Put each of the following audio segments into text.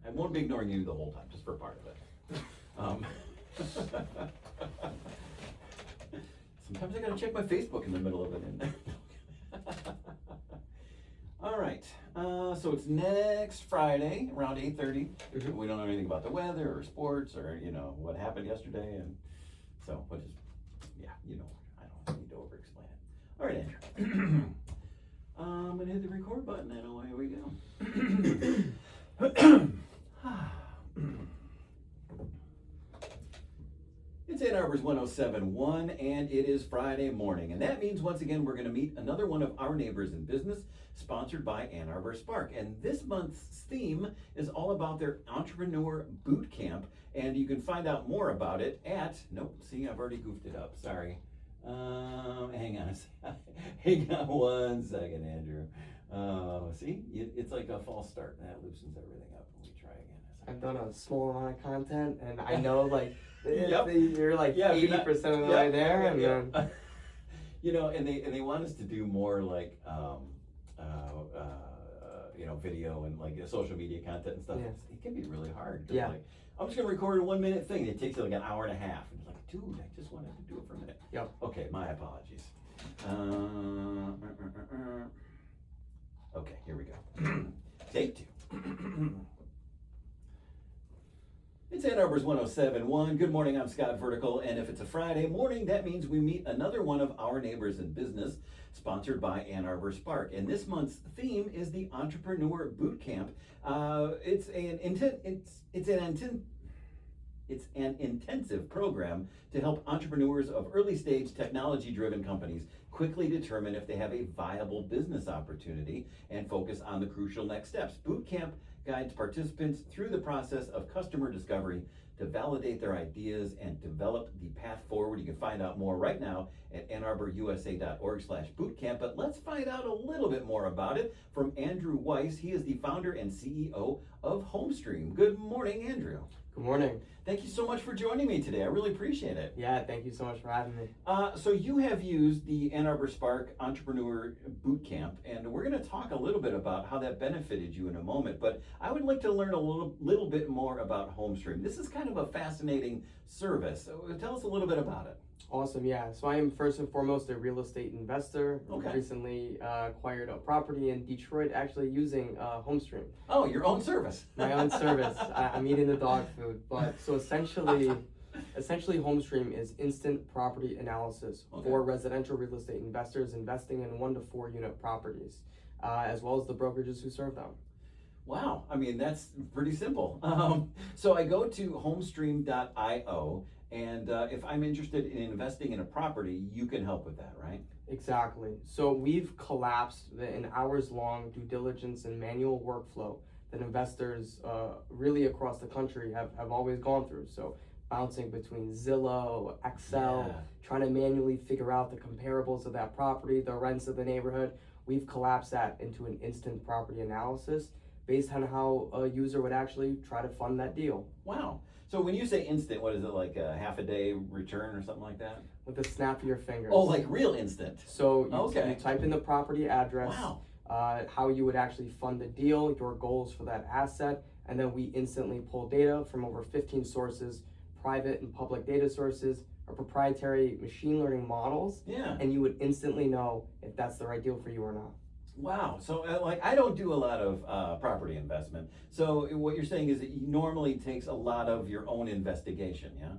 I won't be ignoring you the whole time, just for part of it. Sometimes I gotta check my Facebook in the middle of it. All right, so it's next Friday around 8:30. Mm-hmm. We don't know anything about the weather or sports or what happened yesterday, and so we'll just I don't need to over-explain it. All right, Andrew. I'm gonna hit the record button and away we go. It's Ann Arbor's 107.1 and it is Friday morning, and that means once again we're going to meet another one of our neighbors in business, sponsored by Ann Arbor Spark. And this month's theme is all about their entrepreneur boot camp, and you can find out more about it at I've already goofed it up, sorry. Hang on one second, Andrew. See, it's like a false start, and that loosens everything up when we try again. I've done a small amount of content, and I know like Yep. you're like 80% of the way there, and then and they want us to do more like video and like social media content and stuff. Yeah. It can be really hard. Yeah. Like, I'm just gonna record a 1 minute thing. It takes like an hour and a half. And it's like, dude, I just wanted to do it for a minute. Yep. Okay, my apologies. Okay, here we go. Take 2. It's Ann Arbor's 107.1. Good morning, I'm Scott Vertical, and if it's a Friday morning, that means we meet another one of our neighbors in business, sponsored by Ann Arbor Spark. And this month's theme is the Entrepreneur Boot Camp. It's an intensive program to help entrepreneurs of early stage technology-driven companies quickly determine if they have a viable business opportunity and focus on the crucial next steps. Boot Camp guides participants through the process of customer discovery to validate their ideas and develop the path forward. You can find out more right now at annarborusa.org/bootcamp. But let's find out a little bit more about it from Andrew Weiss. He is the founder and CEO of Homestream. Good morning, Andrew. Good morning. Thank you so much for joining me today. I really appreciate it. Yeah, thank you so much for having me. So you have used the Ann Arbor Spark Entrepreneur Boot Camp, and we're going to talk a little bit about how that benefited you in a moment, but I would like to learn a little bit more about Homestream. This is kind of a fascinating service. So tell us a little bit about it. Awesome, yeah. So I am first and foremost a real estate investor. Okay. Recently acquired a property in Detroit, actually using Homestream. Oh, your own service. My own service. I'm eating the dog food. But so essentially Homestream is instant property analysis for residential real estate investors investing in 1 to 4 unit properties, as well as the brokerages who serve them. Wow, I mean, that's pretty simple. So I go to homestream.io, and if I'm interested in investing in a property, you can help with that, right? Exactly. So we've collapsed an hours-long due diligence and manual workflow that investors really across the country have always gone through. So bouncing between Zillow, Excel, trying to manually figure out the comparables of that property, the rents of the neighborhood. We've collapsed that into an instant property analysis based on how a user would actually try to fund that deal. Wow. So when you say instant, what is it, like a half a day return or something like that? With the snap of your fingers. Oh, like real instant. So you type in the property address, wow. How you would actually fund the deal, your goals for that asset, and then we instantly pull data from over 15 sources, private and public data sources, or proprietary machine learning models, and you would instantly know if that's the right deal for you or not. Wow. So I don't do a lot of property investment. So what you're saying is it normally takes a lot of your own investigation, yeah?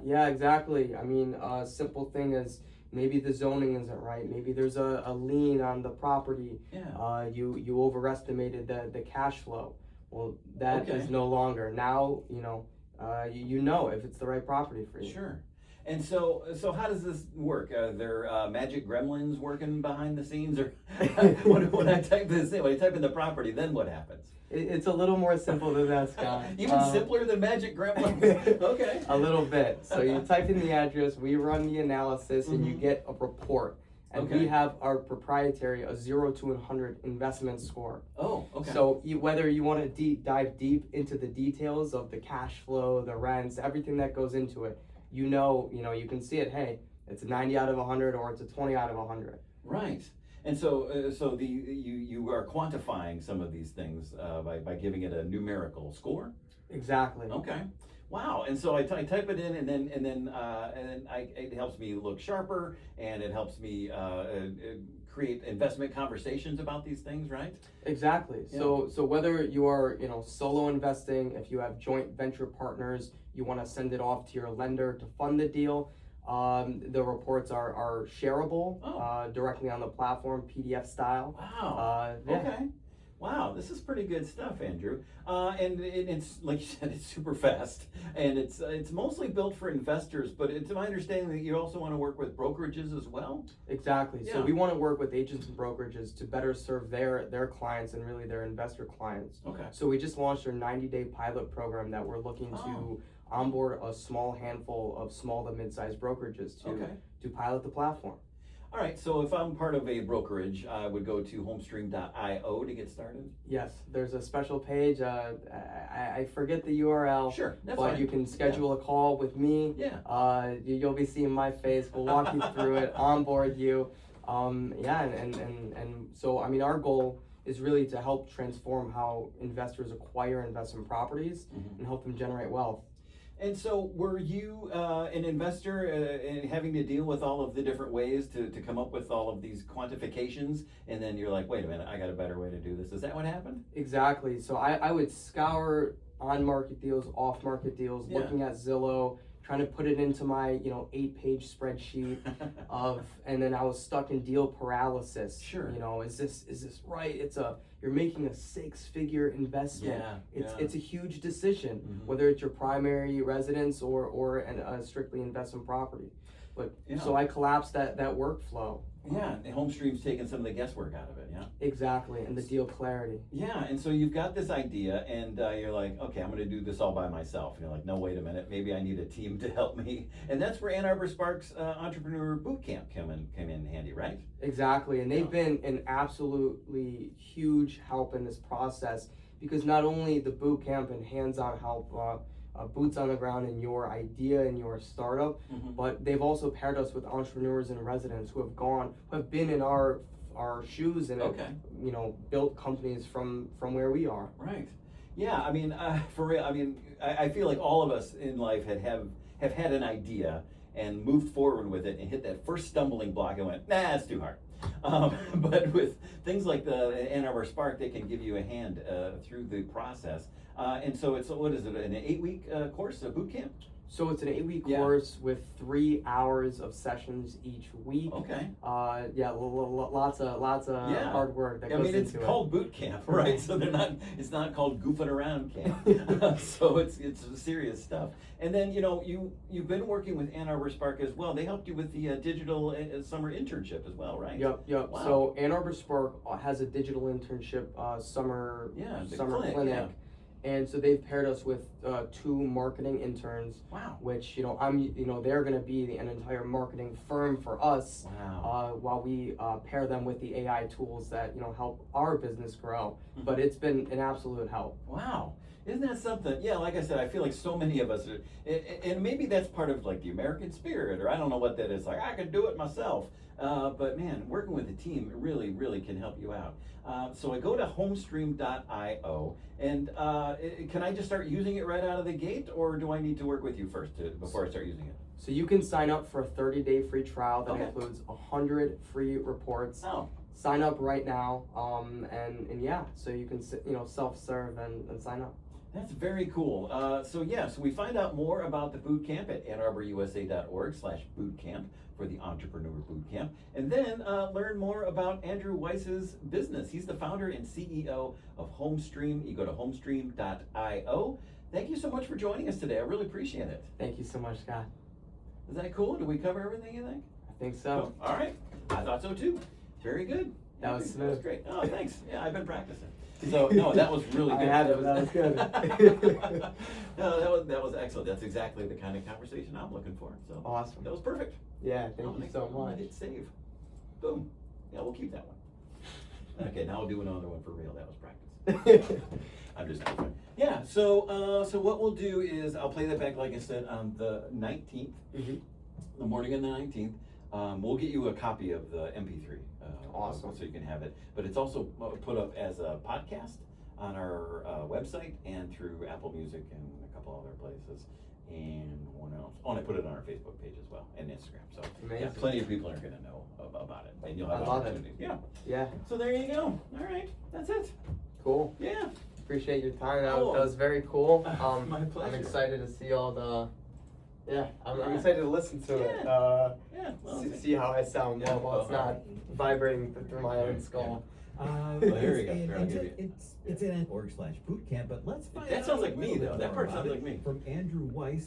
Yeah, exactly. I mean, a simple thing is maybe the zoning isn't right. Maybe there's a lien on the property. Yeah. You overestimated the cash flow. Well, that is no longer. Now, you know if it's the right property for you. Sure. And so how does this work? Are there magic gremlins working behind the scenes, or when I type this in, when I type in the property, then what happens? It's a little more simple than that, Scott. Even simpler than magic gremlins? Okay. A little bit. So you type in the address, we run the analysis, and you get a report. And we have our proprietary, a 0 to 100 investment score. Oh, okay. So whether you want to dive deep into the details of the cash flow, the rents, everything that goes into it, you can see it, hey, it's a 90 out of 100 or it's a 20 out of 100. Right. And so you are quantifying some of these things by giving it a numerical score. Exactly. Okay. Wow. And so I type it in, and then it helps me look sharper, and it helps me create investment conversations about these things, right? Exactly. Yeah. So whether you are, solo investing, if you have joint venture partners, you want to send it off to your lender to fund the deal. The reports are shareable directly on the platform, PDF style. Wow. Yeah. Okay. Wow, this is pretty good stuff, Andrew. And it's like you said, it's super fast, and it's mostly built for investors. But it's my understanding that you also want to work with brokerages as well. Exactly. Yeah. So we want to work with agents and brokerages to better serve their clients and really their investor clients. Okay. So we just launched our 90-day pilot program that we're looking to onboard a small handful of small to mid-sized brokerages to pilot the platform. All right, so if I'm part of a brokerage, I would go to homestream.io to get started. Yes, there's a special page. I forget the URL. Sure, that's but fine. you can schedule a call with me. Yeah. You'll be seeing my face. We'll walk you through it, onboard you. And so I mean, our goal is really to help transform how investors acquire investment properties and help them generate wealth. And so were you an investor and having to deal with all of the different ways to come up with all of these quantifications, and then you're like, wait a minute, I got a better way to do this. Is that what happened? Exactly. So I would scour on-market deals, off-market deals, looking at Zillow, trying to put it into my 8-page spreadsheet and then I was stuck in deal paralysis. Sure. Is this right? You're making a 6-figure investment. It's a huge decision, whether it's your primary residence or a strictly investment property. But so I collapsed that workflow. Yeah, and Homestream's taking some of the guesswork out of it, yeah? Exactly, and the deal clarity. Yeah, and so you've got this idea, and you're like, okay, I'm going to do this all by myself. And you're like, no, wait a minute, maybe I need a team to help me. And that's where Ann Arbor Sparks Entrepreneur Bootcamp came in handy, right? Exactly, and they've been an absolutely huge help in this process, because not only the bootcamp and hands-on help, boots on the ground in your idea and your startup, but they've also paired us with entrepreneurs and residents who have been in our shoes and built companies from where we are. Right. Yeah. I mean, for real. I mean, I feel like all of us in life have had an idea and moved forward with it and hit that first stumbling block and went, nah, it's too hard. But with things like the Ann Arbor Spark, they can give you a hand through the process. And so it's, what is it, an 8-week course, a boot camp? So it's an 8-week course with 3 hours of sessions each week. Okay. Lots of hard work that goes into it. I mean, it's called boot camp, right? So it's not called goofing around camp. So it's serious stuff. And then, you've been working with Ann Arbor Spark as well. They helped you with the digital summer internship as well, right? Yep. Wow. So Ann Arbor Spark has a digital internship summer clinic. Yeah. And so they've paired us with 2 marketing interns. Wow. Which they're going to be an entire marketing firm for us. Wow. While we pair them with the AI tools that help our business grow. But it's been an absolute help. Wow. Isn't that something? Yeah, like I said, I feel like so many of us are, and maybe that's part of like the American spirit, or I don't know what that is. Like, I could do it myself. But man, working with a team really, really can help you out. So I go to homestream.io, and can I just start using it right out of the gate, or do I need to work with you first before I start using it? So you can sign up for a 30-day free trial that includes 100 free reports. Oh. Sign up right now, so you can self-serve and sign up. That's very cool. So we find out more about the boot camp at AnnArborUSA.org/bootcamp for the Entrepreneur Bootcamp, and then learn more about Andrew Weiss's business. He's the founder and CEO of Homestream. You go to homestream.io. Thank you so much for joining us today. I really appreciate it. Thank you so much, Scott. Is that cool? Did we cover everything, you think? I think so. Oh, all right. I thought so too. Very good. That was smooth. That was great. Oh, thanks. Yeah, I've been practicing. So no, that was really good. That was good. No, that was excellent. That's exactly the kind of conversation I'm looking for. So awesome. That was perfect. Yeah, thank you so much. Hit save. Boom. Yeah, we'll keep that one. Okay, now I'll do another one for real. That was practice. I'm just kidding. Yeah. So what we'll do is I'll play that back, like I said, on the 19th, the morning of the 19th. we'll get you a copy of the MP3. Awesome. So you can have it. But it's also put up as a podcast on our website and through Apple Music and a couple other places. And one else. Oh, and I put it on our Facebook page as well and Instagram. So yeah, plenty of people are going to know about it, and you'll have opportunities. Yeah. Yeah. So there you go. All right, that's it. Cool. Yeah. Appreciate your time. That was very cool. My pleasure. I'm excited to see all the. Yeah, I'm excited to listen to it. Yeah. Well, See how I sound while it's not vibrating through my own skull. Well, here we go. Here, I'll give you. It's an org/bootcamp, but let's find out. That sounds like a me, little bit though. That more part about sounds it like me. From Andrew Weiss.